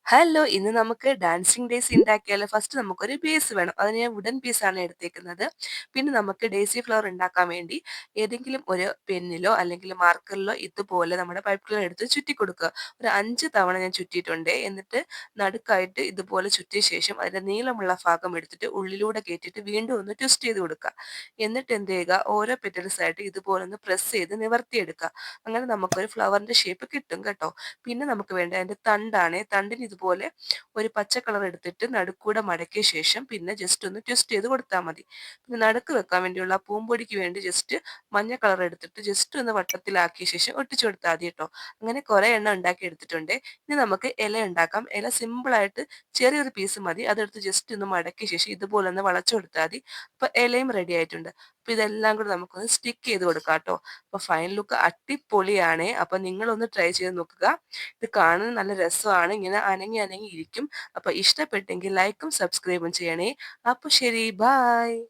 Hello, ഇന്ന് നമുക്ക് dancing Daisy ഉണ്ടാക്കിയാലോ? ഫസ്റ്റ് നമുക്കൊരു ബേസ് വേണം. അതിന് ഞാൻ വുഡൻ പീസാണ് എടുത്തേക്കുന്നത്. പിന്നെ നമുക്ക് ഡേയ്സി ഫ്ലവർ ഉണ്ടാക്കാൻ വേണ്ടി ഏതെങ്കിലും ഒരു പെന്നിലോ അല്ലെങ്കിൽ മാർക്കറിലോ ഇതുപോലെ നമ്മുടെ പൈപ്പ് ക്ലീനർ എടുത്ത് ചുറ്റി കൊടുക്കുക. ഒരു 5 തവണ ഞാൻ ചുറ്റിയിട്ടുണ്ട്. എന്നിട്ട് നടുക്കായിട്ട് ഇതുപോലെ ചുറ്റിയ ശേഷം അതിന്റെ നീളമുള്ള ഭാഗം എടുത്തിട്ട് ഉള്ളിലൂടെ കയറ്റിയിട്ട് വീണ്ടും ഒന്ന് ട്വിസ്റ്റ് ചെയ്ത് കൊടുക്കുക. എന്നിട്ട് എന്ത് ചെയ്യുക, ഓരോ പെറ്റൽസ് ആയിട്ട് ഇതുപോലെ ഒന്ന് പ്രസ് ചെയ്ത് നിവർത്തിയെടുക്കുക. അങ്ങനെ നമുക്കൊരു ഫ്ലവറിന്റെ ഷേപ്പ് കിട്ടും കേട്ടോ. പിന്നെ നമുക്ക് വേണ്ടത് അതിന്റെ തണ്ടാണ്. തണ്ടിന് ഇതുപോലെ ഒരു പച്ച കളർ എടുത്തിട്ട് നടുക്കൂടെ മടക്കിയ ശേഷം പിന്നെ ജസ്റ്റ് ഒന്ന് ട്വിസ്റ്റ് ചെയ്ത് കൊടുത്താൽ മതി. പിന്നെ നടുക്ക് വെക്കാൻ വേണ്ടിയുള്ള ആ പൂമ്പൊടിക്ക് വേണ്ടി ജസ്റ്റ് മഞ്ഞ കളർ എടുത്തിട്ട് ജസ്റ്റ് ഒന്ന് വട്ടത്തിലാക്കിയ ശേഷം ഒട്ടിച്ചു കൊടുത്താൽ മതി കേട്ടോ. അങ്ങനെ കുറെ എണ്ണം ഉണ്ടാക്കി എടുത്തിട്ടുണ്ട്. ഇനി നമുക്ക് ഇല ഉണ്ടാക്കാം. ഇല സിമ്പിൾ ആയിട്ട് ചെറിയൊരു പീസ് മതി. അതെടുത്ത് ജസ്റ്റ് ഒന്ന് മടക്കിയ ശേഷം ഇതുപോലെ ഒന്ന് വളച്ചു കൊടുത്താൽ മതി. അപ്പൊ ഇലയും റെഡി ആയിട്ടുണ്ട്. അപ്പൊ ഇതെല്ലാം കൂടെ നമുക്കൊന്ന് സ്റ്റിക്ക് ചെയ്ത് കൊടുക്കാം കേട്ടോ. അപ്പൊ ഫൈനൽ ലുക്ക് അടിപൊളിയാണ്. അപ്പൊ നിങ്ങളൊന്ന് ട്രൈ ചെയ്ത് നോക്കുക. ഇത് കാണാൻ നല്ല രസമാണ്. ഇങ്ങനെ അനങ്ങി അനങ്ങി ഇരിക്കും. അപ്പൊ ഇഷ്ടപ്പെട്ടെങ്കിൽ ലൈക്കും സബ്സ്ക്രൈബും ചെയ്യണേ. അപ്പൊ ശരി, ബൈ.